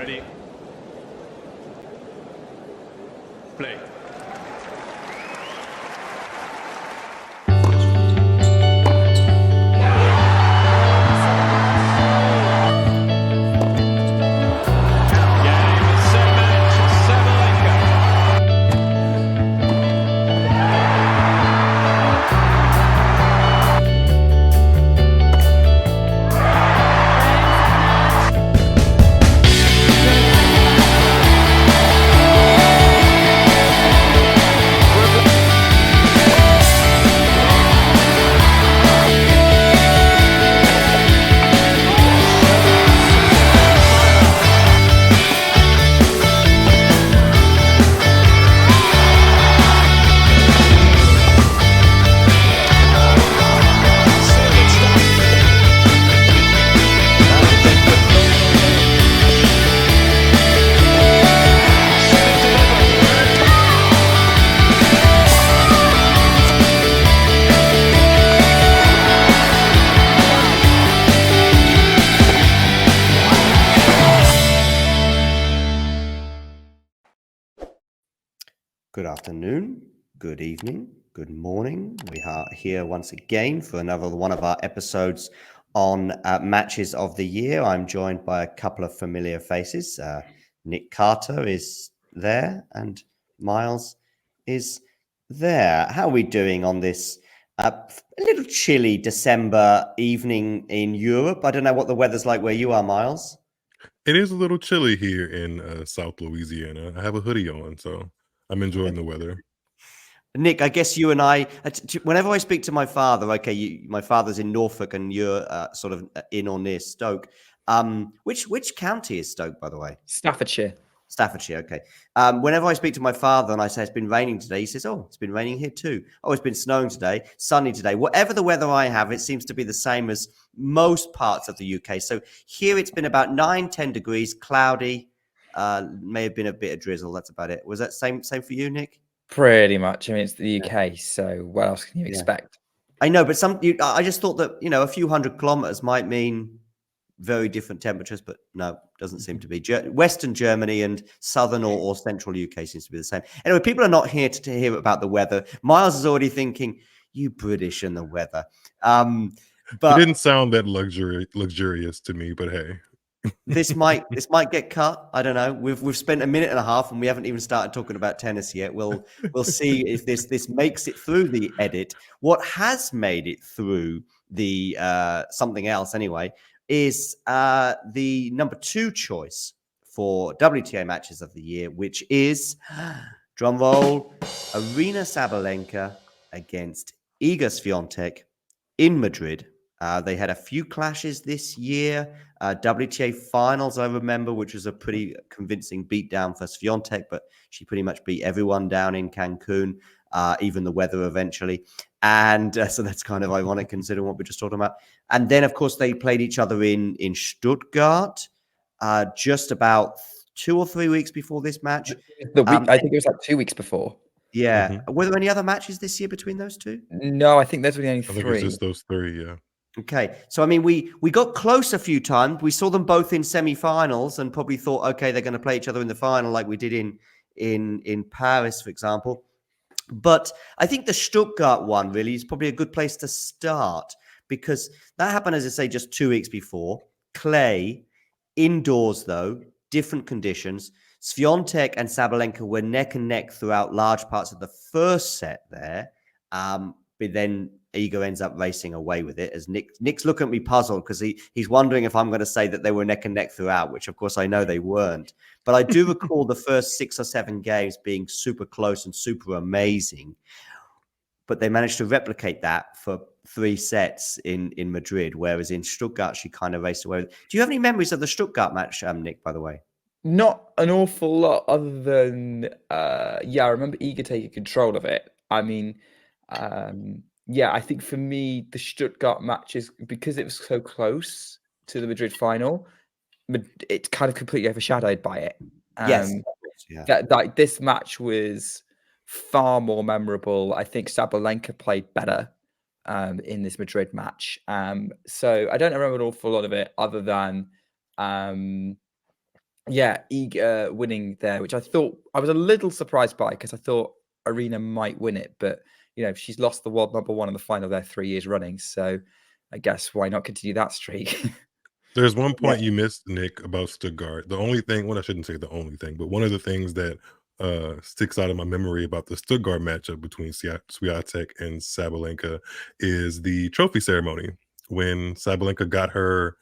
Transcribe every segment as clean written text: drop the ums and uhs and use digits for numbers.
Ready? Play. Good afternoon, good evening, good morning. We are here once again for another one of our episodes on matches of the year. I'm joined by a couple of familiar faces. Nick Carter is there and Miles is there. How are we doing on this a little chilly December evening in Europe? I don't know what the weather's like where you are, Miles. It is a little chilly here in South Louisiana. I have a hoodie on, so I'm enjoying the weather. Nick, I guess you and I, whenever I speak to my father, my father's in Norfolk and you're sort of in or near Stoke. Which county is Stoke, by the way? Staffordshire. Staffordshire, okay. Whenever I speak to my father and I say it's been raining today, he says, oh, it's been raining here too. Oh, it's been snowing today, sunny today. Whatever the weather I have, it seems to be the same as most parts of the UK. So here it's been about 9-10 degrees, cloudy, may have been a bit of drizzle. That's about it. Was that same for you, Nick? Pretty much. I mean, it's the UK, so what else can you expect? I know, but I just thought that, a few hundred kilometers might mean very different temperatures, but no, doesn't seem to be. Western Germany and southern or central UK seems to be the same. Anyway, people are not here to hear about the weather. Miles is already thinking, you British and the weather. But it didn't sound that luxurious to me, but hey. This might get cut. I don't know. We've spent a minute and a half and we haven't even started talking about tennis yet. We'll see if this makes it through the edit. What has made it through the something else anyway is the number 2 choice for WTA matches of the year, which is drumroll, Aryna Sabalenka against Iga Swiatek in Madrid. They had a few clashes this year. WTA finals, I remember, which was a pretty convincing beatdown for Swiatek, but she pretty much beat everyone down in Cancun, even the weather eventually. And so that's kind of ironic considering what we're just talking about. And then, of course, they played each other in Stuttgart just about 2 or 3 weeks before this match. I think it was like 2 weeks before. Yeah. Mm-hmm. Were there any other matches this year between those two? No, I think those were the only 3. I think it's just those 3, yeah. Okay, so I mean, we got close a few times. We saw them both in semi-finals and probably thought, okay, they're going to play each other in the final, like we did in Paris, for example. But I think the Stuttgart one really is probably a good place to start because that happened, as I say, just 2 weeks before. Clay, indoors though, different conditions. Swiatek and Sabalenka were neck and neck throughout large parts of the first set there, but then Iga ends up racing away with it as Nick's looking at me puzzled because he's wondering if I'm going to say that they were neck and neck throughout, which of course I know they weren't. But I do recall the first 6 or 7 games being super close and super amazing. But they managed to replicate that for 3 sets in Madrid, whereas in Stuttgart, she kind of raced away. Do you have any memories of the Stuttgart match, Nick, by the way? Not an awful lot other than, I remember Iga taking control of it. I mean, I think for me, the Stuttgart matches, because it was so close to the Madrid final, it's kind of completely overshadowed by it. Yes. That this match was far more memorable. I think Sabalenka played better in this Madrid match. So I don't remember an awful lot of it other than Yeah, Iga winning there, which I thought I was a little surprised by because I thought Aryna might win it, but she's lost the world #1 in the final there 3 years running, so I guess why not continue that streak? There's one Yeah. point you missed, Nick, about Stuttgart. The only thing, well, I shouldn't say the only thing, but one of the things that sticks out of my memory about the Stuttgart matchup between Swiatek and Sabalenka is the trophy ceremony when Sabalenka got her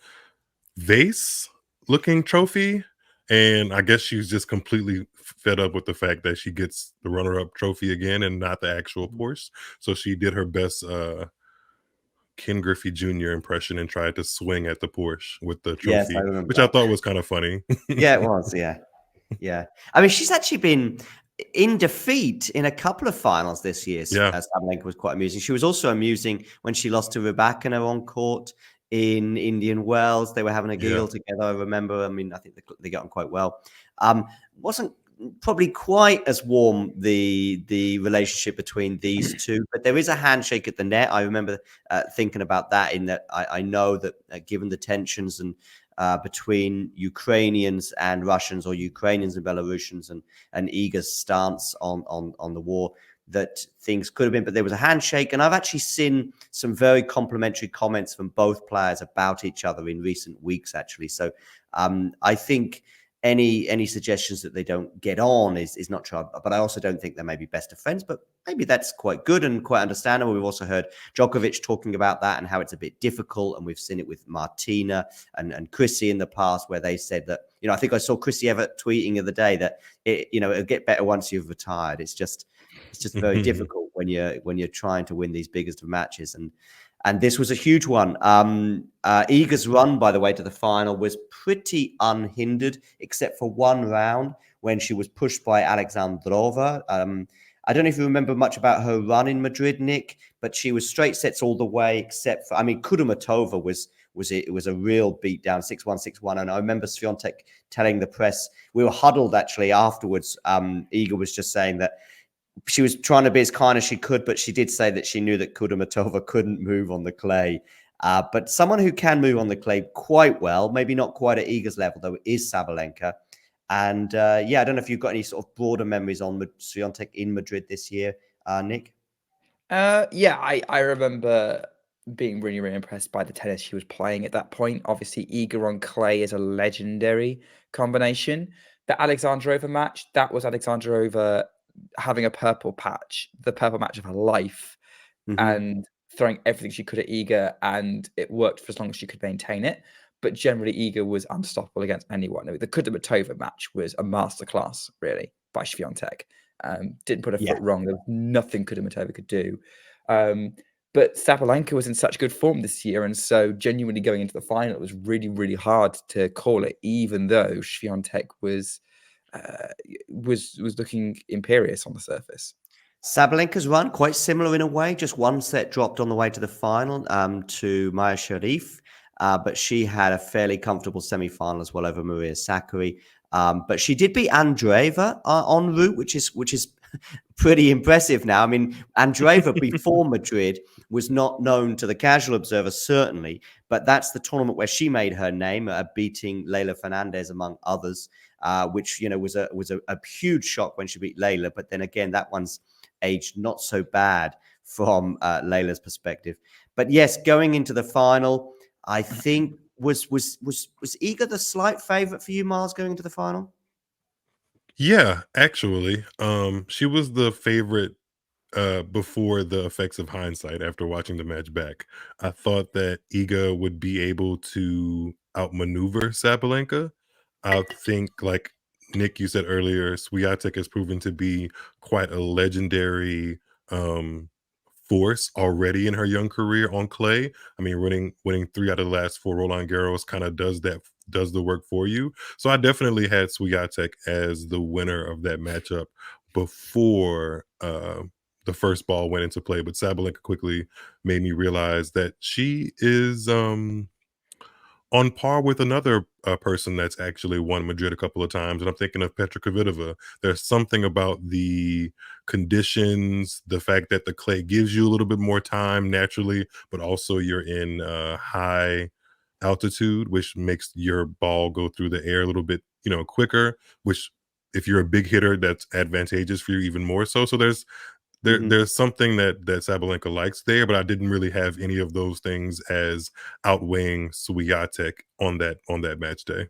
vase looking trophy. And I guess she's just completely fed up with the fact that she gets the runner up trophy again and not the actual Porsche. So she did her best Ken Griffey Jr. impression and tried to swing at the Porsche with the Yes, I trophy, remember which I that. thought was kind of funny. Yeah, it was. Yeah. Yeah. I mean, she's actually been in defeat in a couple of finals this year. Yeah, Sabalenka was quite amusing. She was also amusing when she lost to Rybakina on court in Indian Wells. They were having a yeah. giggle together. I remember. I mean, I think they got on quite well. Wasn't probably quite as warm the relationship between these two, but there is a handshake at the net. I remember thinking about that. In that, I know that given the tensions and between Ukrainians and Russians, or Ukrainians and Belarusians, and Iga's stance on the war, that things could have been, but there was a handshake. And I've actually seen some very complimentary comments from both players about each other in recent weeks, actually. So I think any suggestions that they don't get on is not true. But I also don't think they may be best of friends, but maybe that's quite good and quite understandable. We've also heard Djokovic talking about that and how it's a bit difficult. And we've seen it with Martina and Chrissy in the past, where they said that, I think I saw Chrissy Everett tweeting the other day that it'll get better once you've retired. It's just very difficult when you're trying to win these biggest of matches. And this was a huge one. Iga's run, by the way, to the final was pretty unhindered, except for one round when she was pushed by Alexandrova. I don't know if you remember much about her run in Madrid, Nick, but she was straight sets all the way, except for, Kudermetova was a real beatdown, 6-1, 6-1. And I remember Swiatek telling the press, we were huddled actually afterwards. Iga was just saying that she was trying to be as kind as she could, but she did say that she knew that Kudermetova couldn't move on the clay. But someone who can move on the clay quite well, maybe not quite at Iga's level, though, is Sabalenka. And I don't know if you've got any sort of broader memories on Swiatek in Madrid this year, Nick. Yeah, I remember being really, really impressed by the tennis she was playing at that point. Obviously, Iga on clay is a legendary combination. The Alexandrova match, that was Alexandrova having the purple match of her life, and throwing everything she could at Iga, and it worked for as long as she could maintain it. But generally, Iga was unstoppable against anyone. The Kudermetova match was a masterclass, really, by Swiatek. Didn't put a foot wrong. There was nothing Kudermetova could do. But Sabalenka was in such good form this year, and so genuinely going into the final, it was really, really hard to call it, even though Swiatek was looking imperious on the surface. Sabalenka's run, quite similar in a way, just one set dropped on the way to the final to Maya Sharif, but she had a fairly comfortable semi-final as well over Maria Sakkari. But she did beat Andreeva en route, which is pretty impressive now. I mean, Andreeva before Madrid was not known to the casual observer, certainly, but that's the tournament where she made her name, beating Leylah Fernandez, among others, which was a huge shock when she beat Leylah. But then again, that one's aged not so bad from Leylah's perspective. But yes, going into the final, I think was Iga the slight favorite for you, Miles, going into the final? Yeah, actually, she was the favorite before the effects of hindsight after watching the match back. I thought that Iga would be able to outmaneuver Sabalenka. I think, like Nick, you said earlier, Swiatek has proven to be quite a legendary force already in her young career on clay. I mean, winning 3 out of the last 4 Roland Garros kind of does the work for you. So I definitely had Swiatek as the winner of that matchup before the first ball went into play. But Sabalenka quickly made me realize that she is on par with another person that's actually won Madrid a couple of times, and I'm thinking of Petra Kvitova. There's something about the conditions, the fact that the clay gives you a little bit more time naturally, but also you're in high altitude, which makes your ball go through the air a little bit, quicker, which if you're a big hitter, that's advantageous for you even more so. So there's something that Sabalenka likes there, but I didn't really have any of those things as outweighing Swiatek on that match day.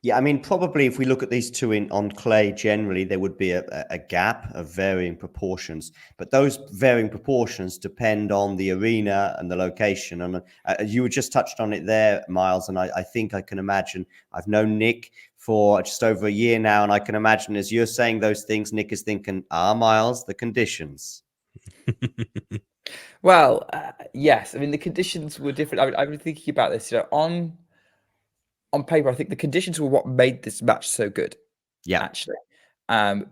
Yeah, I mean, probably if we look at these two on clay, generally there would be a gap of varying proportions, but those varying proportions depend on the arena and the location. And you were just touched on it there, Miles, and I think I can imagine. I've known Nick for just over a year now, and I can imagine as you're saying those things, Nick is thinking, Miles, the conditions. Well, yes. I mean, the conditions were different. I've been thinking about this. On paper, I think the conditions were what made this match so good. Yeah, actually,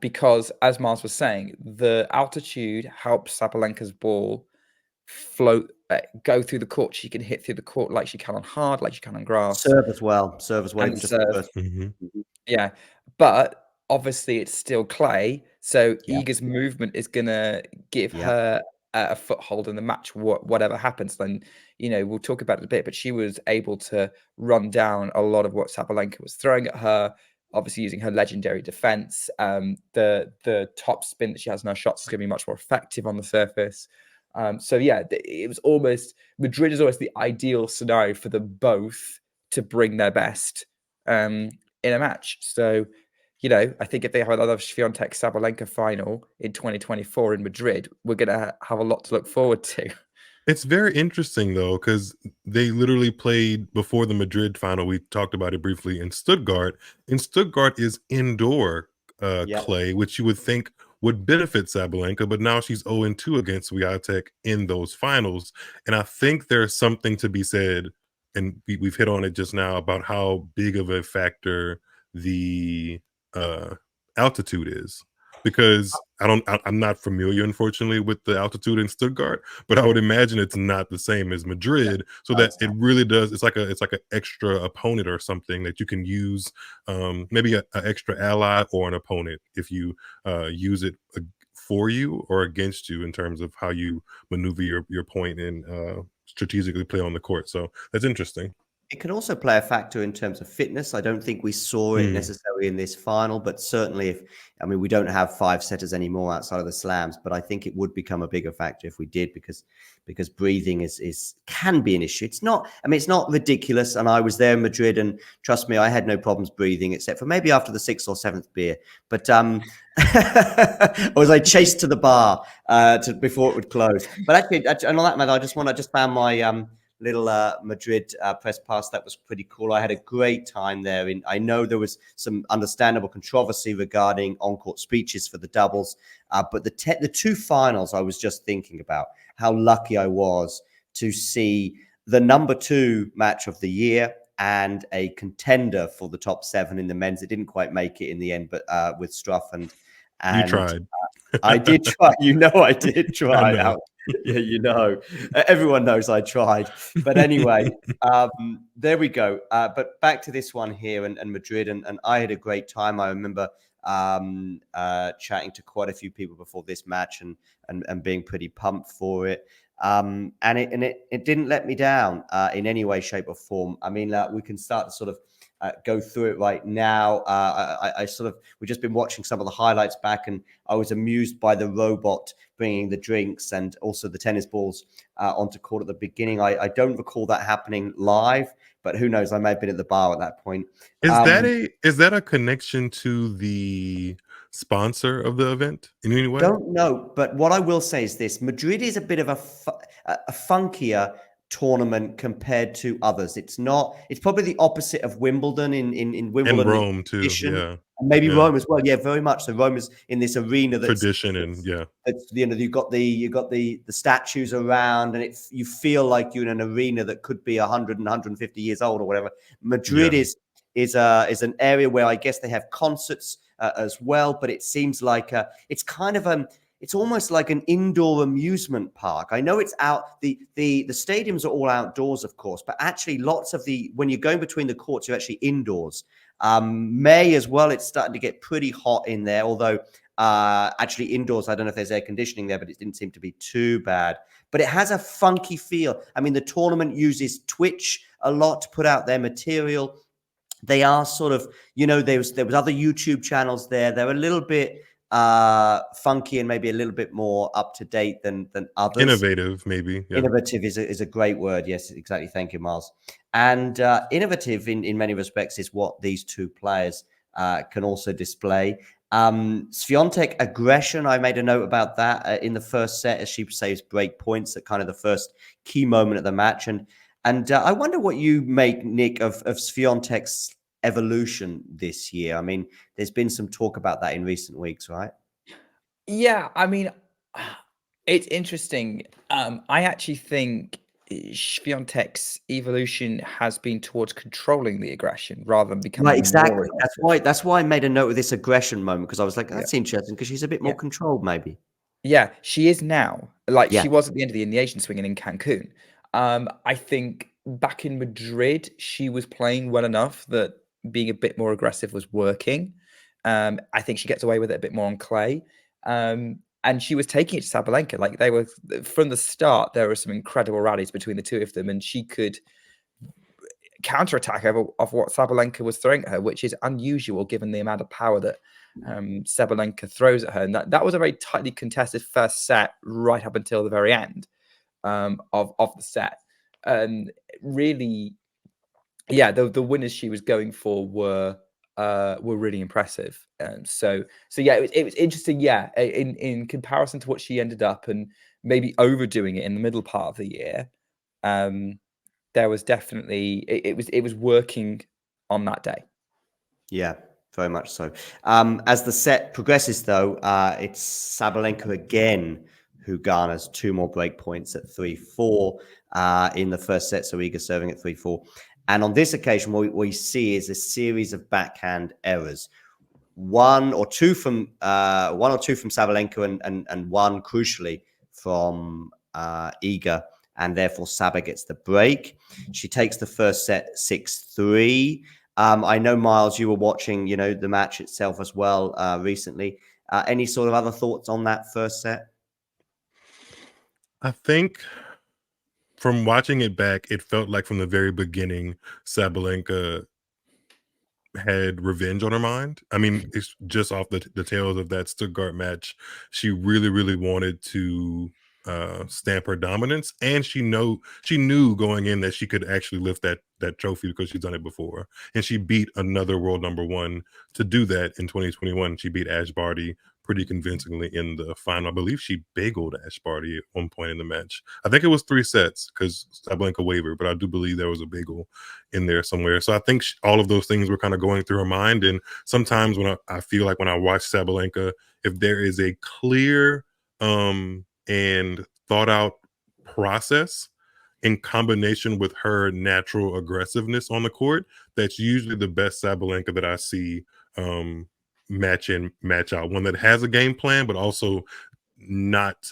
because as Miles was saying, the altitude helps Sabalenka's ball float, go through the court. She can hit through the court like she can on hard, like she can on grass, serve as well, and even just serve. first. Yeah, but obviously it's still clay, so Yeah. Iga's movement is gonna give Yeah. her a foothold in the match. Whatever happens, then we'll talk about it a bit. But she was able to run down a lot of what Sabalenka was throwing at her. Obviously, using her legendary defense, the top spin that she has in her shots is going to be much more effective on the surface. So yeah, it was almost Madrid is always the ideal scenario for them both to bring their best in a match. So, I think if they have another Swiatek Sabalenka final in 2024 in Madrid, we're going to have a lot to look forward to. It's very interesting though, because they literally played before the Madrid final. We talked about it briefly in Stuttgart. And Stuttgart is indoor Yeah. clay, which you would think would benefit Sabalenka, but now she's 0-2 against Swiatek in those finals. And I think there's something to be said, and we've hit on it just now, about how big of a factor the altitude is. Because I'm not familiar, unfortunately, with the altitude in Stuttgart, but I would imagine it's not the same as Madrid. So that it really does. It's like an extra opponent or something that you can use, maybe an extra ally or an opponent if you use it for you or against you in terms of how you maneuver your point and strategically play on the court. So that's interesting. It can also play a factor in terms of fitness. I don't think we saw it necessarily in this final, but certainly we don't have 5 setters anymore outside of the slams, but I think it would become a bigger factor if we did, because breathing can be an issue. It's not ridiculous. And I was there in Madrid, and trust me, I had no problems breathing except for maybe after the 6th or 7th beer. But or was I chased to the bar before it would close. But actually, and on that matter, I just found my little Madrid press pass. That was pretty cool. I had a great time there. I know there was some understandable controversy regarding on-court speeches for the doubles, but the 2 finals, I was just thinking about how lucky I was to see the #2 match of the year and a contender for the top 7 in the men's. It didn't quite make it in the end, but with Struff and You tried. I did try. I did try. I know. Yeah, everyone knows I tried. But anyway, there we go. But back to this one here and Madrid, and I had a great time. I remember chatting to quite a few people before this match and being pretty pumped for it. And it didn't let me down in any way, shape, or form. I mean, we can start to sort of go through it right now. We've just been watching some of the highlights back, and I was amused by the robot bringing the drinks and also the tennis balls onto court at the beginning. I don't recall that happening live, but who knows? I may have been at the bar at that point. Is that a connection to the sponsor of the event in any way? Don't know, but what I will say is this: Madrid is a bit of a funkier tournament compared to others. It's probably the opposite of Wimbledon in Wimbledon. And Rome too, yeah. And maybe Rome as well. Yeah, very much so. Rome is in this arena that's tradition, and yeah. It's, you've got the statues around, and you feel like you're in an arena that could be 100 and 150 years old or whatever. Madrid is an area where I guess they have concerts as well, but it seems like it's kind of it's almost like an indoor amusement park. I know it's out. The stadiums are all outdoors, of course, but actually lots of when you're going between the courts, you're actually indoors. May as well, it's starting to get pretty hot in there, although actually indoors, I don't know if there's air conditioning there, but it didn't seem to be too bad. but it has a funky feel. I mean, the tournament uses Twitch a lot to put out their material. They are sort of, there was other YouTube channels there. They're a little bit funky and maybe a little bit more up to date than others. Innovative, maybe. Yeah. Innovative is a great word. Yes, exactly. Thank you, Miles. And innovative in many respects is what these two players can also display. Swiatek aggression, I made a note about that in the first set, as she saves break points at kind of the first key moment of the match. And I wonder what you make, Nick, of Swiatek's evolution this year. I mean, there's been some talk about that in recent weeks, right? Yeah, I mean, it's interesting. I actually think Swiatek's evolution has been towards controlling the aggression rather than becoming Right, exactly. more That's why I made a note of this aggression moment, because I was like, Yeah. that's interesting, because she's a bit more controlled, maybe. Yeah, she is now. Like Yeah. she was at the end of the Asian swing and in Cancun. I think back in Madrid, she was playing well enough that being a bit more aggressive was working. I think she gets away with it a bit more on clay. And she was taking it to Sabalenka. Like they were from the start, there were some incredible rallies between the two of them, and she could counterattack of what Sabalenka was throwing at her, which is unusual given the amount of power that Sabalenka throws at her. And that was a very tightly contested first set right up until the very end of the set. And really, yeah, the winners she was going for were really impressive. So yeah, it was interesting. Yeah, in comparison to what she ended up and maybe overdoing it in the middle part of the year, there was definitely it was working on that day. Yeah, very much so. As the set progresses, though, it's Sabalenka again who garners 2 more break points at 3-4 in the first set. So Iga serving at 3-4. And on this occasion, what we see is a series of backhand errors. One or two from Sabalenka and one crucially from Iga, and therefore Saba gets the break. She takes the first set 6-3. I know, Miles, you were watching, the match itself as well recently. Any sort of other thoughts on that first set? I think from watching it back, it felt like from the very beginning, Sabalenka had revenge on her mind. I mean, it's just off the tails of that Stuttgart match. She really, really wanted to stamp her dominance, and she knew going in that she could actually lift that trophy because she's done it before. And she beat another world number one to do that in 2021. She beat Ash Barty pretty convincingly in the final. I believe she bageled Ash Barty at one point in the match. I think it was 3 sets because Sabalenka wavered, but I do believe there was a bagel in there somewhere. So I think all of those things were kind of going through her mind. And sometimes when I feel like when I watch Sabalenka, if there is a clear and thought out process in combination with her natural aggressiveness on the court, that's usually the best Sabalenka that I see match in, match out. One that has a game plan, but also not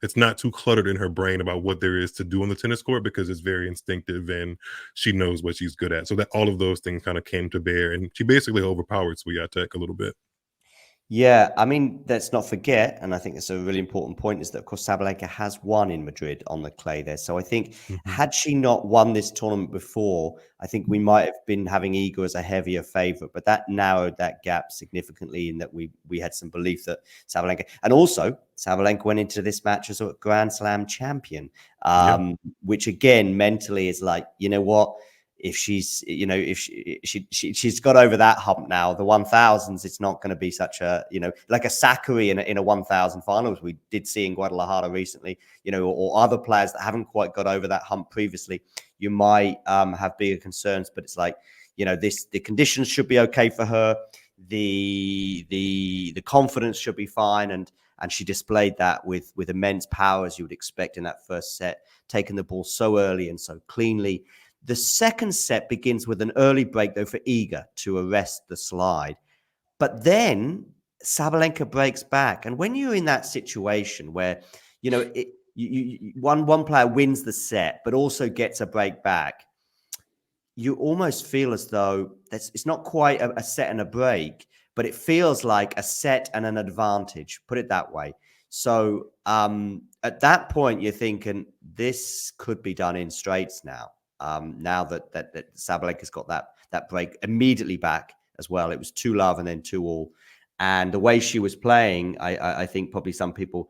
it's not too cluttered in her brain about what there is to do on the tennis court, because it's very instinctive and she knows what she's good at. So that all of those things kind of came to bear, and she basically overpowered Swiatek a little bit. Yeah, I mean, let's not forget, and I think it's a really important point, is that, of course, Sabalenka has won in Madrid on the clay there. So I think had she not won this tournament before, I think we might have been having Iga as a heavier favorite, but that narrowed that gap significantly in that we had some belief that Sabalenka, and also Sabalenka went into this match as a Grand Slam champion, which again, mentally is like, you know what? If she's, if she's got over that hump now, the 1000s, it's not going to be such a, like a Sakkari in a 1000 finals we did see in Guadalajara recently, or other players that haven't quite got over that hump previously. You might have bigger concerns, but it's like, the conditions should be okay for her. The confidence should be fine. And she displayed that with immense power, as you would expect in that first set, taking the ball so early and so cleanly. The second set begins with an early break, though, for Iga to arrest the slide. But then Sabalenka breaks back. And when you're in that situation where, one player wins the set, but also gets a break back, you almost feel as though it's not quite a set and a break, but it feels like a set and an advantage, put it that way. So at that point, you're thinking this could be done in straights now. Now that Sabalenka's got that break immediately back as well. It was 2-love and then 2-all. And the way she was playing, I think probably some people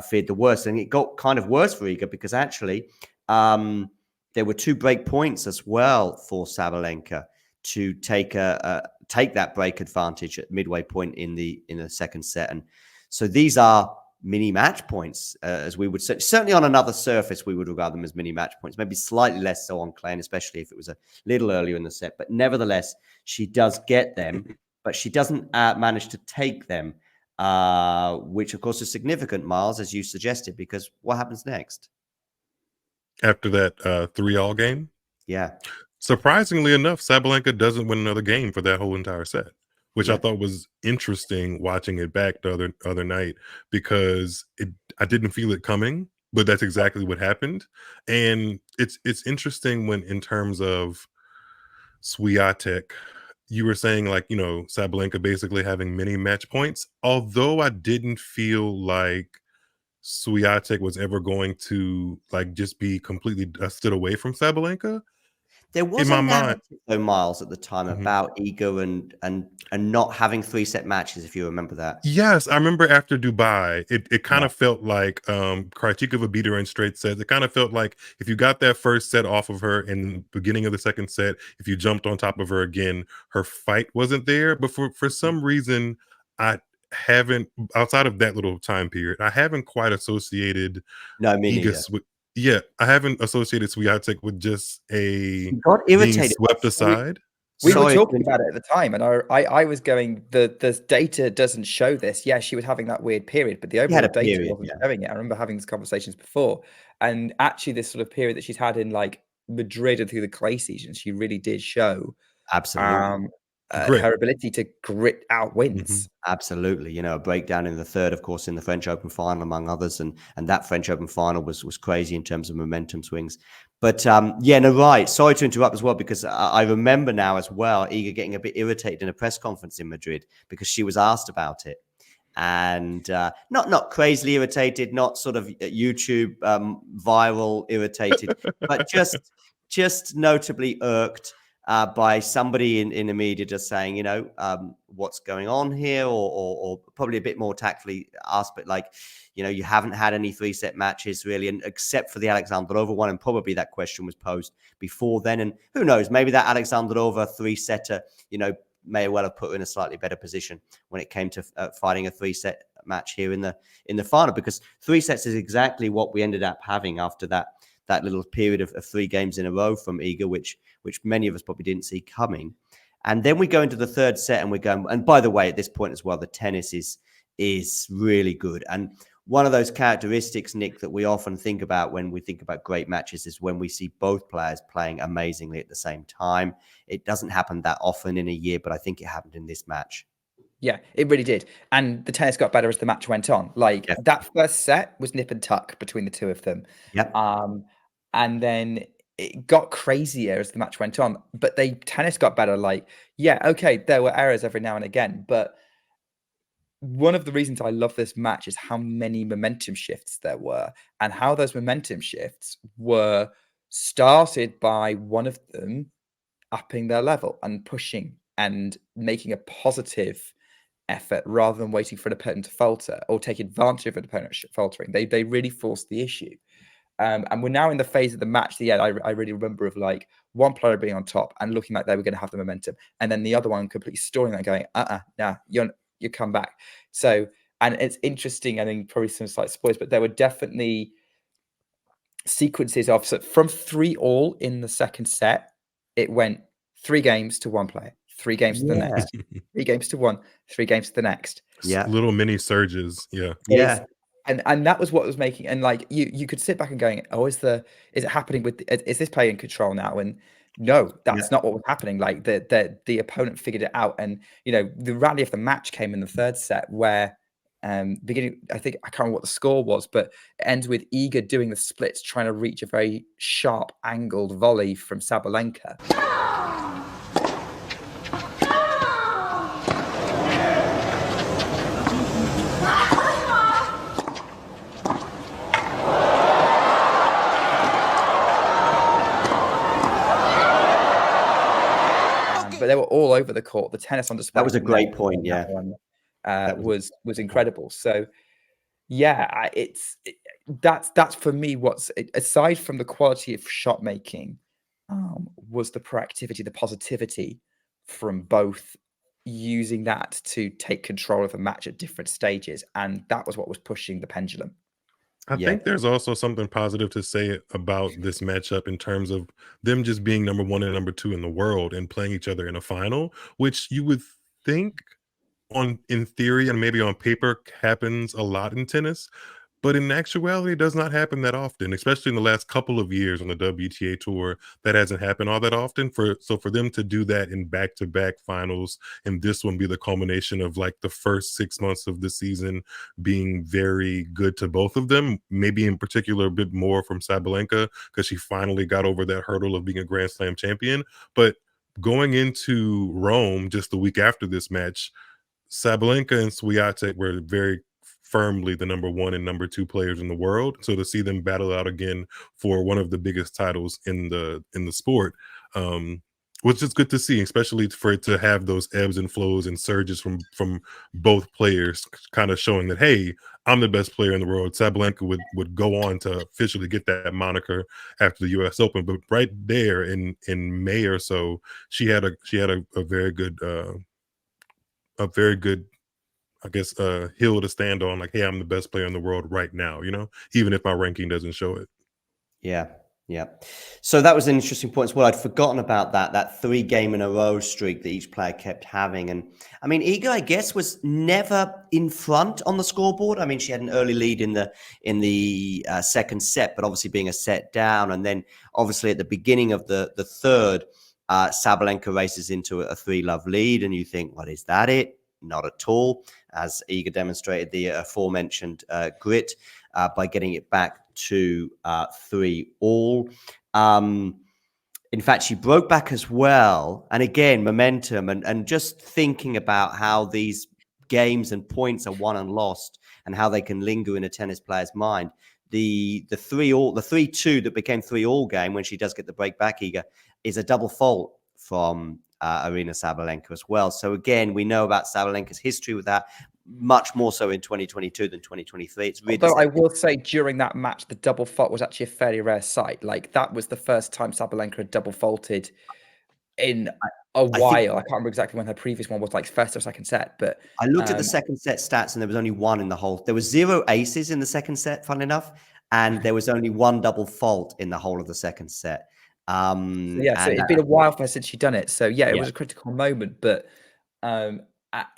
feared the worst. And it got kind of worse for Iga because actually there were 2 break points as well for Sabalenka to take that break advantage at midway point in the second set. And so these are mini match points, as we would say. Certainly on another surface, we would regard them as mini match points, maybe slightly less so on clay, and especially if it was a little earlier in the set. But nevertheless, she does get them, but she doesn't manage to take them, which, of course, is significant, Miles, as you suggested, because what happens next? After that 3-all game? Yeah. Surprisingly enough, Sabalenka doesn't win another game for that whole entire set, which Yeah. I thought was interesting watching it back the other night, because I didn't feel it coming, but that's exactly what happened. And it's interesting when, in terms of Swiatek, you were saying, like, you know, Sabalenka basically having many match points, although I didn't feel like Swiatek was ever going to, like, just be completely stood away from Sabalenka. There was In a my mind, narrative, though, Miles, at the time about Iga and not having 3-set matches, if you remember that. yes, I remember after Dubai, it kind Yeah. of felt like Krejcikova beat her in straight sets. It kind of felt like if you got that first set off of her in the beginning of the second set, if you jumped on top of her again, her fight wasn't there. But for some reason, I haven't, outside of that little time period, I haven't quite associated No, me neither. Yeah, I haven't associated Swiatek with just She got being irritated. swept aside. We were Sorry. talking about it at the time, and I was going, the data doesn't show this. Yeah, she was having that weird period, but the had overall a data period, wasn't yeah. showing it. I remember having these conversations before, and actually this sort of period that she's had in like Madrid and through the clay season, she really did show Absolutely. Great. her ability to grit out wins. Absolutely. You know, a breakdown in the third, of course, in the French Open final, among others. And that French Open final was crazy in terms of momentum swings. But yeah, no, right. Sorry to interrupt as well, because I remember now as well, Iga getting a bit irritated in a press conference in Madrid because she was asked about it. And not crazily irritated, not sort of YouTube viral irritated, but just notably irked by somebody in the media just saying, you know, what's going on here, or probably a bit more tactfully asked, but like, you know, you haven't had any 3-set matches really, and except for the Alexandrova one, and probably that question was posed before then. And who knows, maybe that Alexandrova 3-setter, you know, may well have put her in a slightly better position when it came to fighting a 3-set match here in the final, because 3 sets is exactly what we ended up having after that little period of 3 games in a row from Iga, which many of us probably didn't see coming. And then we go into the third set and we're going, and by the way, at this point as well, the tennis is really good. And one of those characteristics, Nick, that we often think about when we think about great matches is when we see both players playing amazingly at the same time. It doesn't happen that often in a year, but I think it happened in this match. Yeah, it really did. And the tennis got better as the match went on. Like that first set was nip and tuck between the two of them. Yep. And then it got crazier as the match went on. But tennis got better. Like, yeah, okay, there were errors every now and again. But one of the reasons I love this match is how many momentum shifts there were, and how those momentum shifts were started by one of them upping their level and pushing and making a positive effort rather than waiting for an opponent to falter or take advantage of an opponent faltering. They really forced the issue. And we're now in the phase of the match. I really remember of like one player being on top and looking like they were going to have the momentum, and then the other one completely stalling that, going, nah, you come back. So, and it's interesting. I think probably some slight spoilers, but there were definitely sequences of, so from 3-all in the second set, it went 3 games to one player, 3 games to the next, 3 games to one, 3 games to the next. Yeah. Little mini surges. Yeah. And that was what was making, and like you could sit back and going, oh, is it happening with, is this player in control now? And no, that's not what was happening. Like the opponent figured it out. And you know, the rally of the match came in the third set where beginning, I think, I can't remember what the score was, but it ends with Iga doing the splits, trying to reach a very sharp angled volley from Sabalenka. they were all over the court. The tennis on display. That was a great point. Yeah, that was incredible. So yeah, that's for me. What's aside from the quality of shot making, was the proactivity, the positivity from both using that to take control of a match at different stages, and that was what was pushing the pendulum. I think there's also something positive to say about this matchup in terms of them just being number 1 and number 2 in the world and playing each other in a final, which you would think in theory and maybe on paper happens a lot in tennis. But in actuality, it does not happen that often, especially in the last couple of years on the WTA Tour. That hasn't happened all that often. For them to do that in back-to-back finals, and this one be the culmination of like the first 6 months of the season being very good to both of them, maybe in particular a bit more from Sabalenka because she finally got over that hurdle of being a Grand Slam champion. But going into Rome just the week after this match, Sabalenka and Swiatek were very firmly the number 1 and number 2 players in the world. So to see them battle out again for one of the biggest titles in the sport was just good to see, especially for it to have those ebbs and flows and surges from both players, kind of showing that, hey, I'm the best player in the world. Sabalenka would go on to officially get that moniker after the U.S. Open, but right there in May or so, she had a very good I guess hill to stand on, like, hey, I'm the best player in the world right now, even if my ranking doesn't show it. Yeah. So that was an interesting point as well. I'd forgotten about that 3 game in a row streak that each player kept having. And I mean, Iga, I guess, was never in front on the scoreboard. I mean, she had an early lead in the second set, but obviously being a set down. And then obviously at the beginning of the third, Sabalenka races into a 3-love lead. And you think, well, is that it? Not at all, as Iga demonstrated the aforementioned grit by getting it back to 3-all. In fact, she broke back as well. And again, momentum and just thinking about how these games and points are won and lost and how they can linger in a tennis player's mind. The 3-2 that became 3-all game when she does get the break back, Iga, is a double fault from Aryna Sabalenka as well. So again, we know about Sabalenka's history with that, much more so in 2022 than 2023. It's really. Although I will say during that match, the double fault was actually a fairly rare sight. Like that was the first time Sabalenka had double faulted in a while. I can't remember exactly when her previous one was, like first or second set. But I looked at the second set stats and there was only 1 in the whole. There was 0 aces in the second set, fun enough, and there was only 1 double fault in the whole of the second set. So it'd been a while for her since she'd done it. So it was a critical moment, but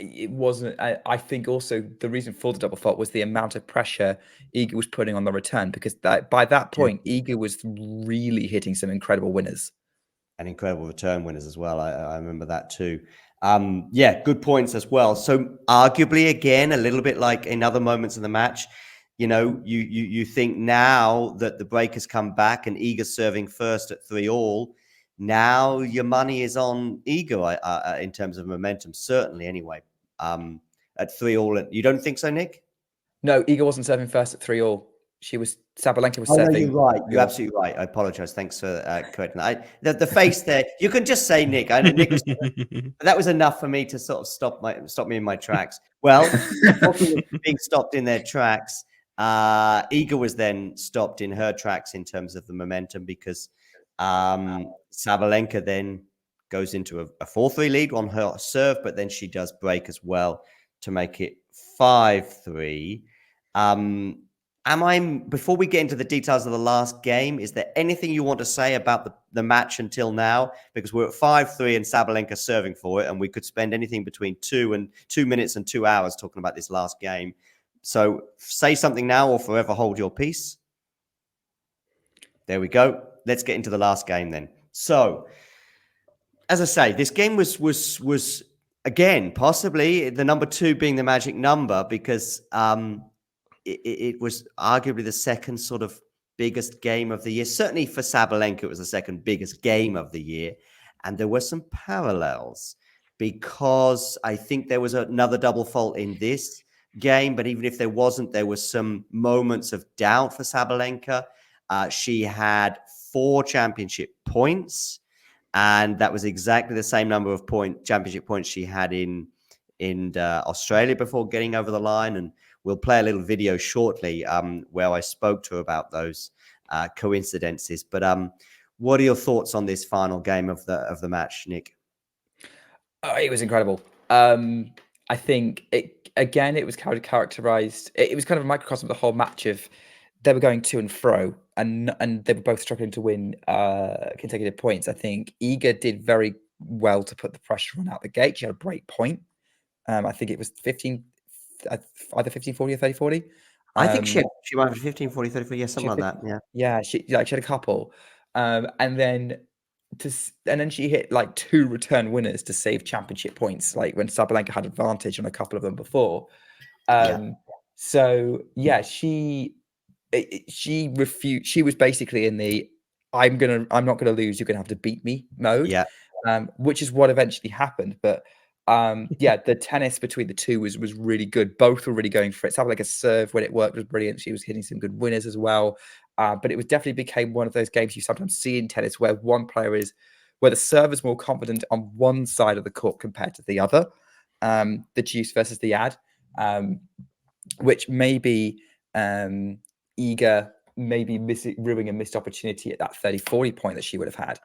it wasn't. I think also the reason for the double fault was the amount of pressure Iga was putting on the return, because by that point, Iga was really hitting some incredible winners. And incredible return winners as well. I remember that too. Good points as well. So arguably, again, a little bit like in other moments in the match, you think now that the break has come back and Iga serving first at 3-all, now your money is on Iga in terms of momentum, certainly anyway. At 3-all, you don't think so, Nick? No, Iga wasn't serving first at 3-all. Sabalenka was serving. No, you're right. You're absolutely right. I apologize. Thanks for correcting that. The face there. You can just say Nick. Nick was, that was enough for me to sort of stop me in my tracks. Well, being stopped in their tracks, Iga was then stopped in her tracks in terms of the momentum, because Sabalenka then goes into a 4-3 lead on her serve, but then she does break as well to make it 5-3. Before we get into the details of the last game, is there anything you want to say about the match until now? Because we're at 5-3 and Sabalenka serving for it, and we could spend anything between 2 minutes and 2 hours talking about this last game. So say something now or forever hold your peace. There we go. Let's get into the last game then. So, as I say, this game was again, possibly the number 2 being the magic number, because it was arguably the second sort of biggest game of the year. Certainly for Sabalenka, it was the second biggest game of the year. And there were some parallels, because I think there was another double fault in this game. But even if there wasn't, there were some moments of doubt for Sabalenka. She had 4 championship points. and that was exactly the same number of championship points she had in Australia before getting over the line. And we'll play a little video shortly where I spoke to her about those coincidences. But what are your thoughts on this final game of the match, Nick? It was incredible. I think it was characterized. It was kind of a microcosm of the whole match of they were going to and fro, and they were both struggling to win consecutive points. I think Iga did very well to put the pressure on out the gate. She had a break point. I think it was 15, either 15-40 or 30-40. I think she might have 15, 40, 34, yeah, something like that. Yeah. Yeah, she had a couple. And then she hit like 2 return winners to save championship points, like when Sabalenka had advantage on a couple of them before. So yeah, she refused. She was basically in the I'm not gonna lose, you're gonna have to beat me mode. Yeah. Which is what eventually happened. But yeah, the tennis between the two was really good. Both were really going for it. Sabalenka's serve when it worked was brilliant. She was hitting some good winners as well. But it was definitely became one of those games you sometimes see in tennis where where the server is more confident on one side of the court compared to the other. The juice versus the ad, which maybe Iga ruining a missed opportunity at that 30-40 point that she would have had.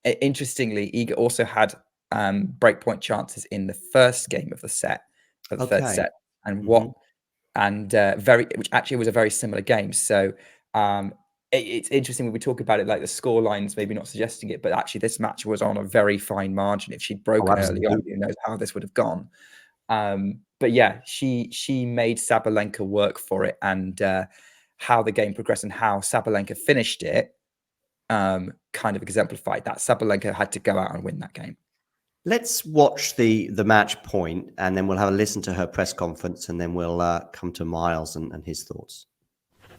Interestingly, Iga also had breakpoint chances in the first game of the third set, and which actually was a very similar game. So it's interesting when we talk about it, like the score lines maybe not suggesting it, but actually this match was on a very fine margin. If she'd broken early on, who knows how this would have gone. But yeah, she made Sabalenka work for it, and how the game progressed and how Sabalenka finished it kind of exemplified that. Sabalenka had to go out and win that game. Let's watch the match point, and then we'll have a listen to her press conference, and then we'll come to Miles and his thoughts.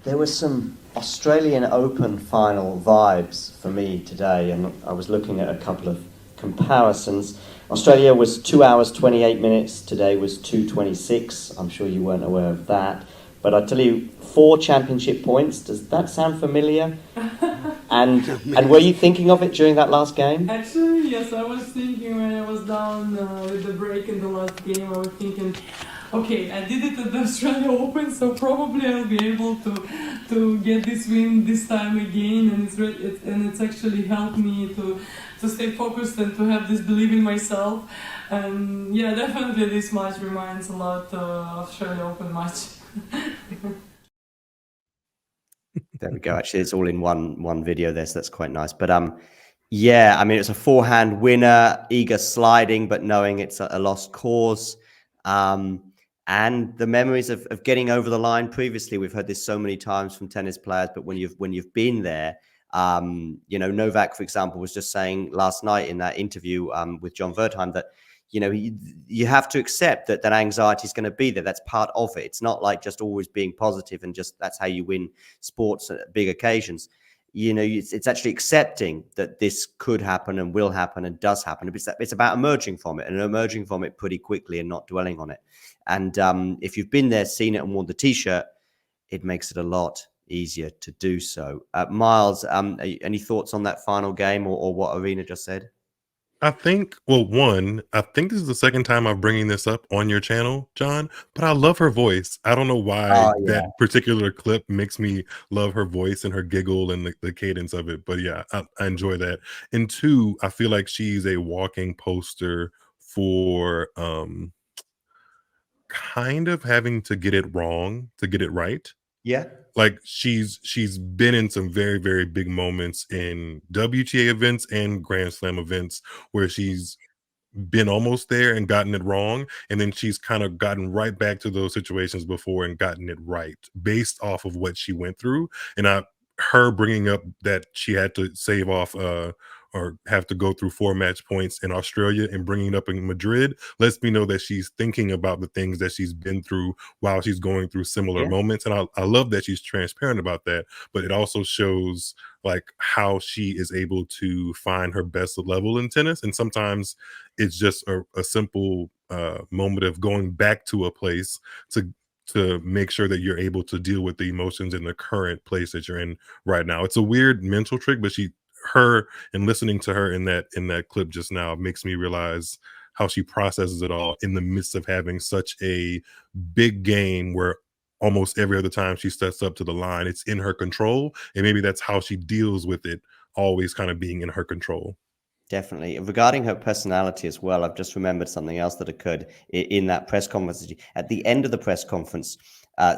There were some Australian Open final vibes for me today, and I was looking at a couple of comparisons. Australia was 2 hours 28 minutes. Today was 2:26. I'm sure you weren't aware of that, but I tell you, 4 championship points. Does that sound familiar? And were you thinking of it during that last game? Actually, yes, I was thinking when I was down with the break in the last game. I was thinking, okay, I did it at the Australia Open, so probably I'll be able to get this win this time again, and it's actually helped me to stay focused and to have this belief in myself. And yeah, definitely this match reminds a lot of Australia Open match. There we go. Actually, it's all in one video there, so that's quite nice. But yeah, I mean, it's a forehand winner, Iga sliding, but knowing it's a lost cause. And the memories of getting over the line previously, we've heard this so many times from tennis players, but when you've been there, Novak, for example, was just saying last night in that interview with John Wertheim that, you have to accept that anxiety is going to be there. That's part of it. It's not like just always being positive and just that's how you win sports at big occasions. It's actually accepting that this could happen and will happen and does happen. It's about emerging from it and emerging from it pretty quickly and not dwelling on it. And if you've been there, seen it and worn the T-shirt, it makes it a lot easier to do so. Miles, any thoughts on that final game or what Aryna just said? I think this is the second time I'm bringing this up on your channel, John, but I love her voice. I don't know why that particular clip makes me love her voice and her giggle and the cadence of it. But yeah, I enjoy that. And 2, I feel like she's a walking poster for kind of having to get it wrong to get it right. Yeah. Like she's been in some very, very big moments in WTA events and Grand Slam events where she's been almost there and gotten it wrong, and then she's kind of gotten right back to those situations before and gotten it right based off of what she went through. And her bringing up that she had to save off or have to go through 4 match points in Australia and bringing it up in Madrid lets me know that she's thinking about the things that she's been through while she's going through similar moments. And I love that she's transparent about that, but it also shows like how she is able to find her best level in tennis. And sometimes it's just a simple moment of going back to a place to make sure that you're able to deal with the emotions in the current place that you're in right now. It's a weird mental trick, but her and listening to her in that clip just now makes me realize how she processes it all in the midst of having such a big game where almost every other time she steps up to the line, it's in her control. And maybe that's how she deals with it, always kind of being in her control. Definitely. Regarding her personality as well, I've just remembered something else that occurred in that press conference. At the end of the press conference,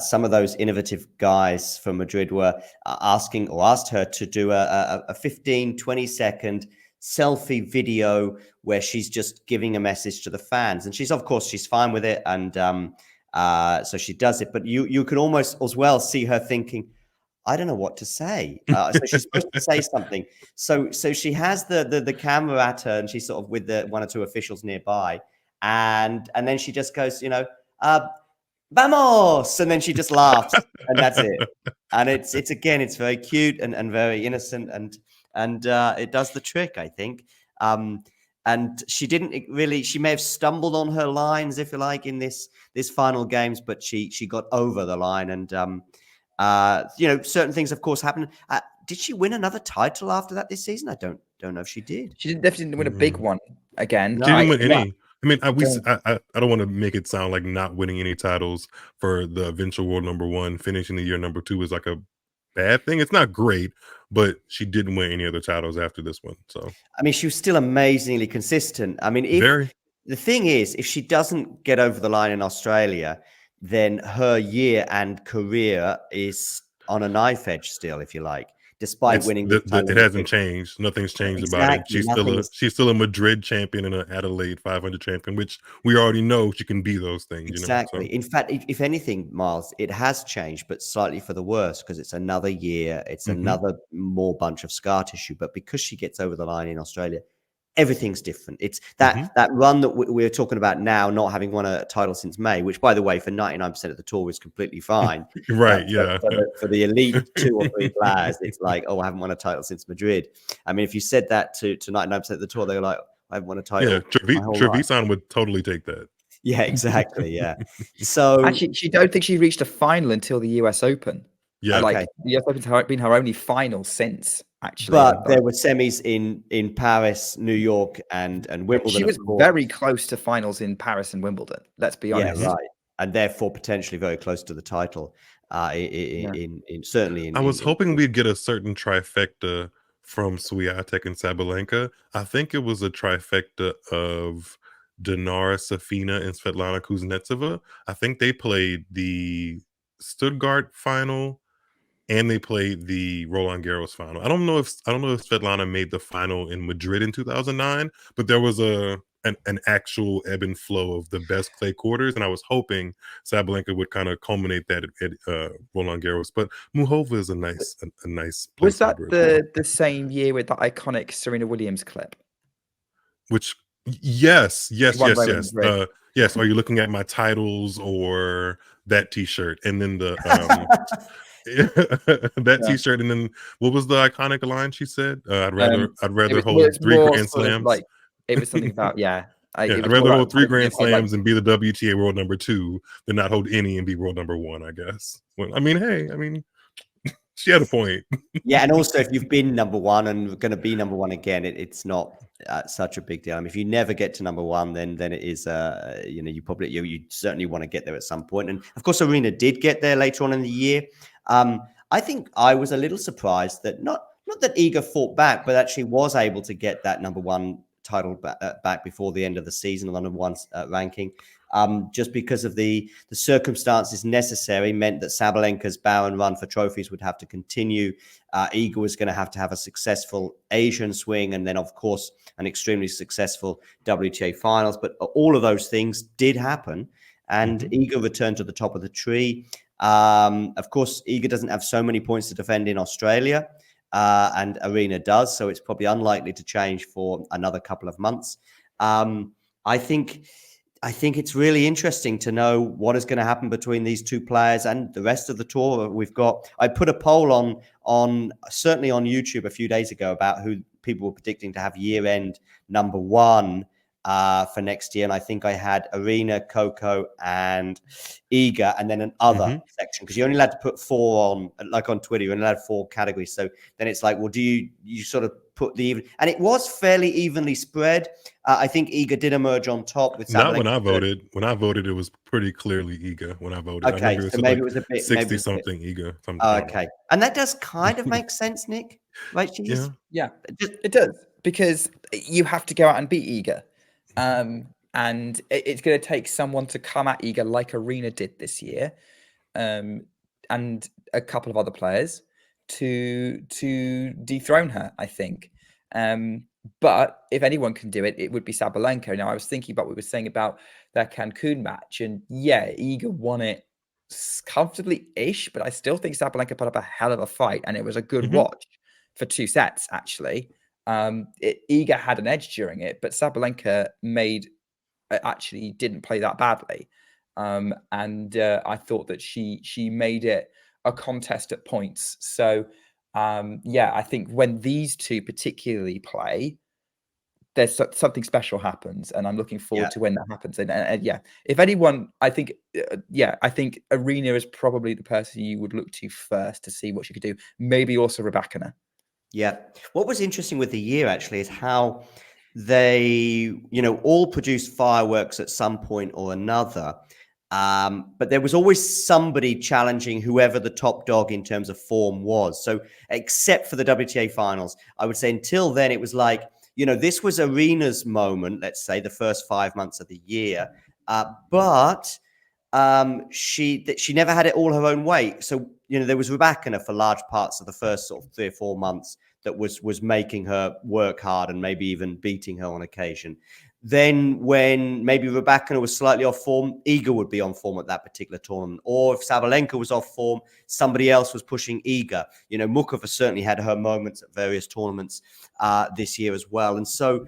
some of those innovative guys from Madrid were asked her to do a 15, 20-second selfie video where she's just giving a message to the fans. And she's fine with it. And so she does it. But you can almost as well see her thinking, I don't know what to say. So she's supposed to say something. So she has the camera at her, and she's sort of with the one or two officials nearby, and then she just goes, vamos, and then she just laughs, and that's it. And it's very cute and very innocent, and it does the trick, I think. And she didn't really. She may have stumbled on her lines, if you like, in this final games, but she got over the line and. Certain things, of course, happen. Did she win another title after that this season? I don't know if she did. She definitely didn't win a big one again. She didn't win any. I mean, I don't want to make it sound like not winning any titles for the eventual world #1, finishing the year #2 is like a bad thing. It's not great, but she didn't win any other titles after this one. So, I mean, she was still amazingly consistent. I mean, the thing is, if she doesn't get over the line in Australia, then her year and career is on a knife edge still, if you like, despite winning. It hasn't changed. Nothing's changed about it. She's still a Madrid champion and an Adelaide 500 champion, which we already know she can be those things. Exactly. In fact, if anything, Miles, it has changed, but slightly for the worse, because it's another year. It's another more bunch of scar tissue. But because she gets over the line in Australia, everything's different. It's that run that we're talking about now, not having won a title since May, which, by the way, for 99% of the tour is completely fine. Right, yeah. For the elite 2 or 3 players, it's like, I haven't won a title since Madrid. I mean, if you said that to 99% of the tour, they're like, I haven't won a title. Yeah, Trevisan would totally take that. Yeah, exactly. Yeah. So actually, she don't think she reached a final until the US Open. Yeah, the US Open's been her only final since. Actually, but there were semis in Paris, New York, and Wimbledon. She was very close to finals in Paris and Wimbledon. Let's be honest. Yeah, right, and therefore potentially very close to the title. Certainly, I was hoping we'd get a certain trifecta from Swiatek and Sabalenka. I think it was a trifecta of Dinara Safina and Svetlana Kuznetsova. I think they played the Stuttgart final. And they played the Roland Garros final. I don't know if Svetlana made the final in Madrid in 2009, but there was an actual ebb and flow of the best clay quarters, and I was hoping Sabalenka would kind of culminate that at Roland Garros. But Muhova is a nice. Was that the same year with the iconic Serena Williams clip? Which yes. Yes. Are you looking at my titles or that T-shirt? And then the T-shirt, and then what was the iconic line she said? I'd rather hold 3 Grand Slams. Like it was something about I'd rather hold 3 Grand Slams and be the WTA world #2 than not hold any and be world #1. I guess. Well, she had a point. Yeah, and also if you've been #1 and going to be #1 again, it's not such a big deal. I mean, if you never get to #1, then it is. You certainly want to get there at some point. And of course, Aryna did get there later on in the year. I think I was a little surprised that not that Iga fought back, but actually was able to get that #1 title back before the end of the season, the #1 ranking. Just because of the circumstances necessary meant that Sabalenka's barren run for trophies would have to continue. Iga was going to have a successful Asian swing, and then, of course, an extremely successful WTA finals. But all of those things did happen, and Iga returned to the top of the tree. Of course, Iga doesn't have so many points to defend in Australia, and Aryna does, so it's probably unlikely to change for another couple of months. I think it's really interesting to know what is going to happen between these two players and the rest of the tour. I put a poll on certainly on YouTube a few days ago about who people were predicting to have year-end #1 for next year, and I think I had Aryna, Coco, and Iga, and then an other section, because you only allowed to put 4 on, like on Twitter, you only allowed 4 categories. So then it's like, well, do you sort of put the even, and it was fairly evenly spread. I think Iga did emerge on top with Sabalenka. Not when I voted. When I voted, it was pretty clearly Iga. When I voted, Okay, I remember so maybe it was a bit 60 something Iga. Okay, and that does kind of make sense, Nick. Right? Yeah, it does, because you have to go out and beat Iga. And it's going to take someone to come at Iga like Aryna did this year, and a couple of other players to dethrone her, I think. But if anyone can do it, it would be Sabalenka. Now, I was thinking about what we were saying about their Cancun match, and yeah, Iga won it comfortably-ish, but I still think Sabalenka put up a hell of a fight, and it was a good watch for 2 sets, actually. Iga had an edge during it, but Sabalenka actually didn't play that badly. And I thought that she made it a contest at points. So yeah, I think when these two particularly play, there's something special happens, and I'm looking forward to when that happens. And yeah, if anyone, I think Aryna is probably the person you would look to first to see what she could do. Maybe also Rebecca. Yeah. What was interesting with the year actually is how they, all produced fireworks at some point or another. But there was always somebody challenging whoever the top dog in terms of form was. So except for the WTA finals, I would say until then, it was like, this was Aryna's moment, let's say the first 5 months of the year. But she never had it all her own way. So, there was Rebecca for large parts of the first sort of 3 or 4 months that was making her work hard and maybe even beating her on occasion. Then when maybe Rebecca was slightly off form, Iga would be on form at that particular tournament. Or if Sabalenka was off form, somebody else was pushing Iga. Muchova certainly had her moments at various tournaments this year as well. And so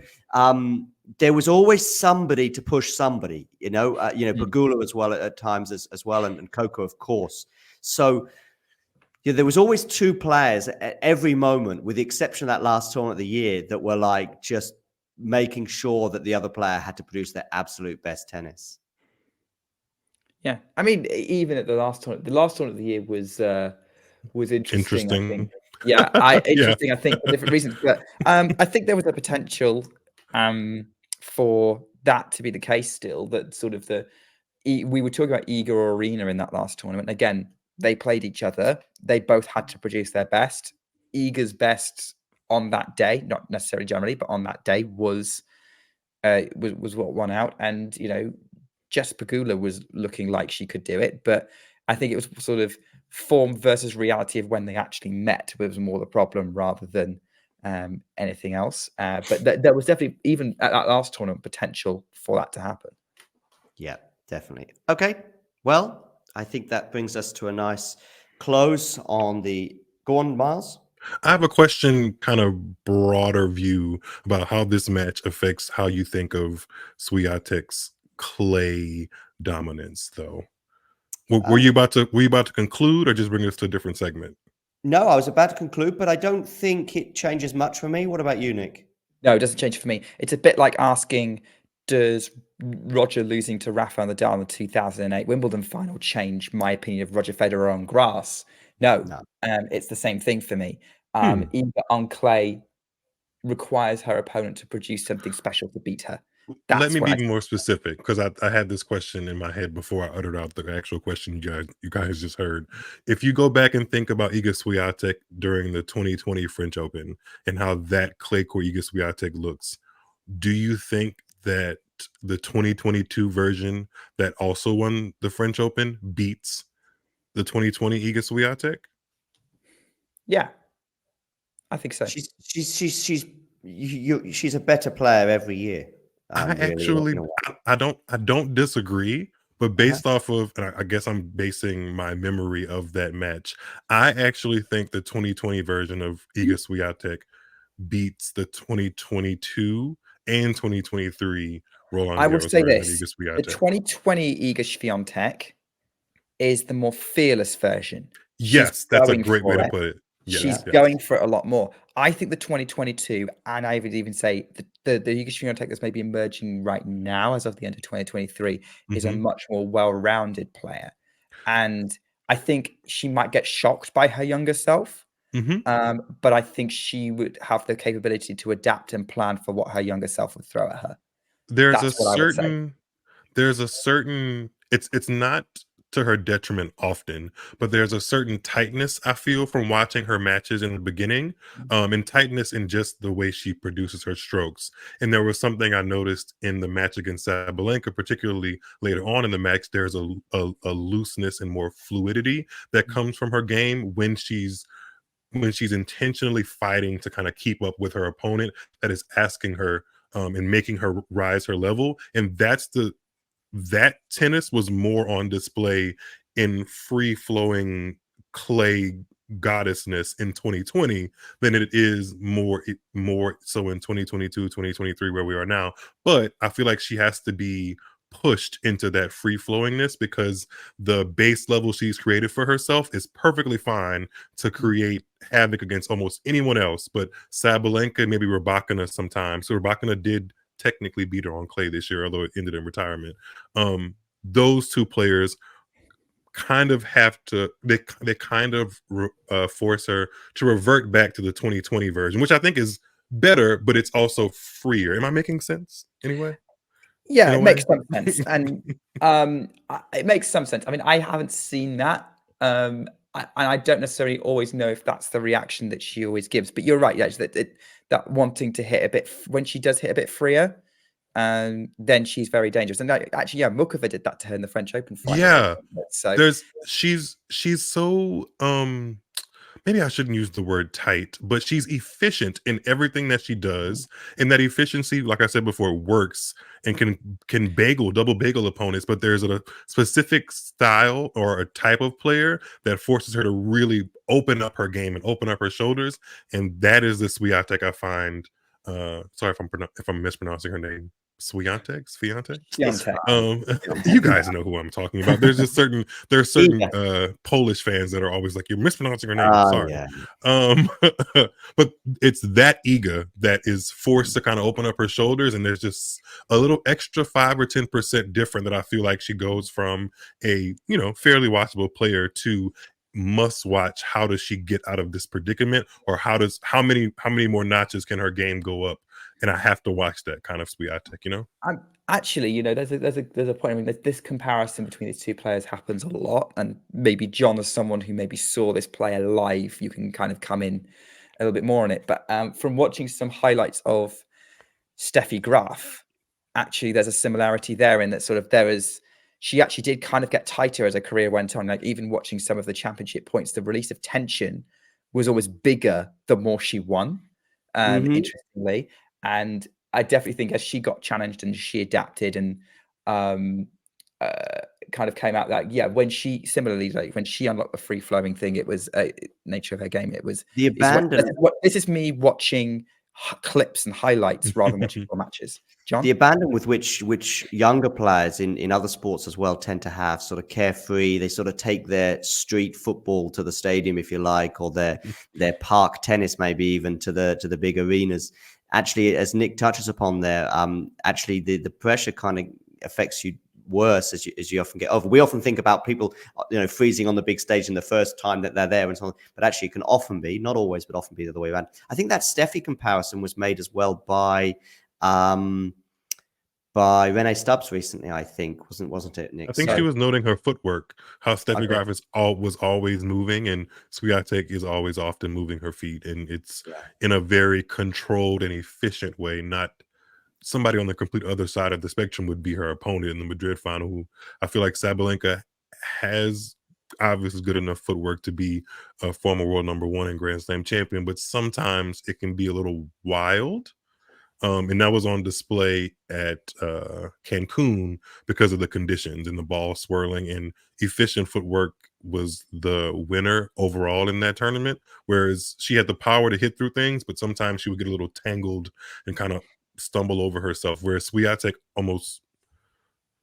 there was always somebody to push somebody, Pegula as well at times as well, and Coco, of course. So there was always 2 players at every moment, with the exception of that last tournament of the year, that were like just making sure that the other player had to produce their absolute best tennis. Yeah, I mean, even at the last tournament of the year was interesting. I think. Yeah, interesting. I think for different reasons, but I think there was a potential for that to be the case still. That sort of we were talking about Iga or Aryna in that last tournament. Again, they played each other. They both had to produce their best. Iga's best on that day, not necessarily generally, but on that day was what won out. And Jess Pegula was looking like she could do it, but I think it was sort of form versus reality of when they actually met was more the problem rather than anything else. But there was definitely, even at that last tournament, potential for that to happen. Yeah, definitely. Okay, well, I think that brings us to a nice close on the... Go on, Miles. I have a question, kind of broader view about how this match affects how you think of Swiatek's clay dominance, though. Were you about to conclude, or just bring us to a different segment? No, I was about to conclude, but I don't think it changes much for me. What about you, Nick? No, it doesn't change for me. It's a bit like asking, does Roger losing to Rafael Nadal in the 2008 Wimbledon final change my opinion of Roger Federer on grass? No. It's the same thing for me. Either on clay requires her opponent to produce something special to beat her. Let me be more specific, because I had this question in my head before I uttered out the actual question you guys just heard. If you go back and think about Iga Swiatek during the 2020 French Open and how that clay court Iga Swiatek looks, do you think that the 2022 version that also won the French Open beats the 2020 Iga Swiatek? Yeah, I think so. She's a better player every year. I don't disagree, but based off of, and I guess I'm basing my memory of that match, I actually think the 2020 version of Iga Swiatek beats the 2022 and 2023 Roland Garros. I will say this: the 2020 Iga Swiatek is the more fearless version. Yes, that's a great way to put it. Yes, She's yes. going for it a lot more. I think the 2022, and I would even say the Iga Swiatek that's maybe emerging right now as of the end of 2023 is a Mhm. much more well-rounded player. And I think she might get shocked by her younger self. Mhm. But I think she would have the capability to adapt and plan for what her younger self would throw at her. There's a That's what I would say. certain it's not to her detriment often, but there's a certain tightness I feel from watching her matches in the beginning, and tightness in just the way she produces her strokes. And there was something I noticed in the match against Sabalenka, particularly later on in the match. There's a looseness and more fluidity that comes from her game when she's intentionally fighting to kind of keep up with her opponent that is asking her and making her rise her level. And that tennis was more on display in free flowing clay goddessness in 2020 than it is more so in 2022 2023 where we are now. But I feel like she has to be pushed into that free flowingness because the base level she's created for herself is perfectly fine to create havoc against almost anyone else. But Sabalenka, maybe Rybakina sometimes. So Rybakina did technically beat her on clay this year, although it ended in retirement. Those two players kind of have to they kind of force her to revert back to the 2020 version, which I think is better, but it's also freer. Am I making sense anyway? In Yeah, a it makes way? some sense, and it makes some sense. I mean, I haven't seen that, and I don't necessarily always know if that's the reaction that she always gives. But you're right, yeah, that wanting to hit a bit when she does hit a bit freer, then she's very dangerous. And actually, yeah, Mukova did that to her in the French Open finals. Yeah. So She's so maybe I shouldn't use the word tight, but she's efficient in everything that she does. And that efficiency, like I said before, works and can double bagel opponents. But there's a specific style or a type of player that forces her to really open up her game and open up her shoulders. And that is the Swiatek I find. Sorry if I'm mispronouncing her name. Swiatek? Swiatek. You guys know who I'm talking about. There's certain Polish fans that are always like, you're mispronouncing her name. I'm sorry. Yeah. But it's that Iga that is forced to kind of open up her shoulders, and there's just a little extra 5 or 10% different that I feel like she goes from a fairly watchable player to must watch. How does she get out of this predicament, or how many more notches can her game go up? And I have to watch that kind of Swiatek. I'm actually, there's a point. I mean, this comparison between these two players happens a lot, and maybe John, as someone who maybe saw this player live, you can kind of come in a little bit more on it. But from watching some highlights of Steffi Graf, actually, there's a similarity there in that she actually did kind of get tighter as her career went on. Like even watching some of the championship points, the release of tension was always bigger the more she won. Interestingly. And I definitely think as she got challenged and she adapted and kind of came out that, when she similarly, like when she unlocked the free flowing thing, it was nature of her game. It was The abandon. This is me watching clips and highlights rather than watching full matches. John? The abandon with which younger players in other sports as well tend to have, sort of carefree. They sort of take their street football to the stadium, if you like, or their park tennis, maybe even to the big arenas. Actually, as Nick touches upon there, actually the pressure kind of affects you worse as you often get over. We often think about people, freezing on the big stage in the first time that they're there and so on, but actually it can often be, not always, but often be the other way around. I think that Steffi comparison was made as well by Renee Stubbs recently, I think, wasn't it, Nick? I think she was noting her footwork, how Steffi Graf was always moving, and Swiatek is always often moving her feet, and it's in a very controlled and efficient way. Not somebody on the complete other side of the spectrum would be her opponent in the Madrid final, who I feel like Sabalenka has obviously good enough footwork to be a former world #1 and Grand Slam champion, but sometimes it can be a little wild. And that was on display at Cancun because of the conditions and the ball swirling, and efficient footwork was the winner overall in that tournament. Whereas she had the power to hit through things, but sometimes she would get a little tangled and kind of stumble over herself. Whereas Swiatek almost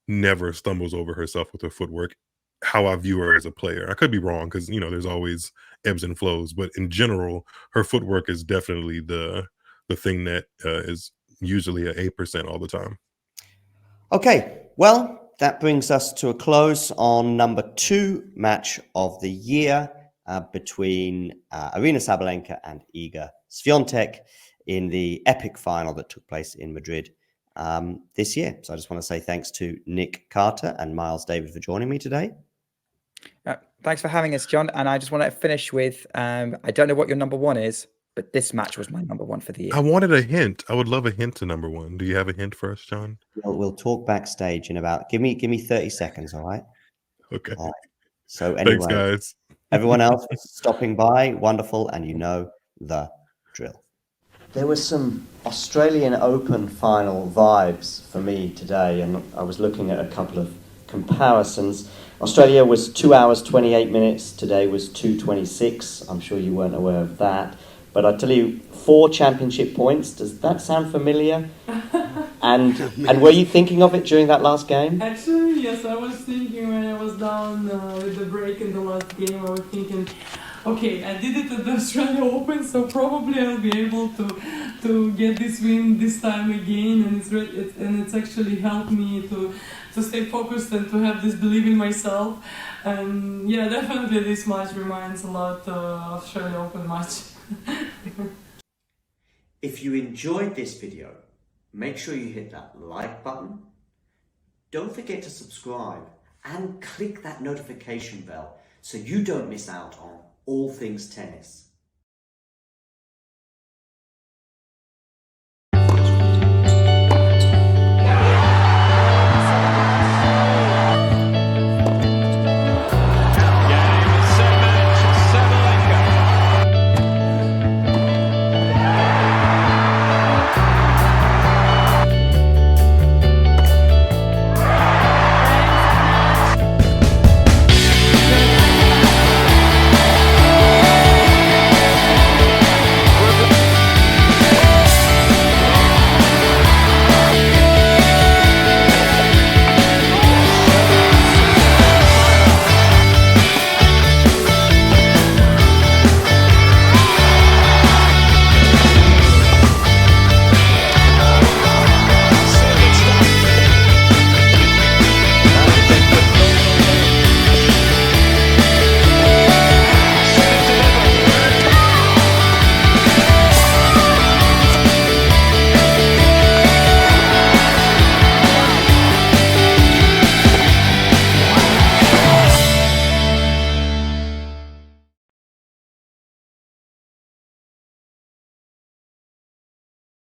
never stumbles over herself with her footwork. how I view her as a player. I could be wrong because there's always ebbs and flows, but in general, her footwork is definitely the thing that is usually a 8% all the time. Okay, well, that brings us to a close on number 2 match of the year between Aryna Sabalenka and Iga Swiatek in the epic final that took place in Madrid this year. So I just want to say thanks to Nick Carter and Miles David for joining me today. Thanks for having us, John. And I just want to finish with, I don't know what your number 1 is, but this match was my number 1 for the year. I wanted a hint. I would love a hint to number 1. Do you have a hint for us, John? We'll talk backstage in about, give me 30 seconds, all right? Okay. All right. So anyway, Thanks, guys. everyone else stopping by, wonderful, and you know the drill. There was some Australian Open final vibes for me today, and I was looking at a couple of comparisons. Australia was 2 hours 28 minutes. Today was 2:26. I'm sure you weren't aware of that, but I tell you, 4 championship points. Does that sound familiar? And were you thinking of it during that last game? Actually, yes, I was thinking when I was down with the break in the last game, I was thinking, okay, I did it at the Australia Open, so probably I'll be able to get this win this time again, and it's actually helped me to stay focused and to have this belief in myself. And yeah, definitely this match reminds a lot of Australia Open match. If you enjoyed this video, make sure you hit that like button. Don't forget to subscribe and click that notification bell so you don't miss out on all things tennis.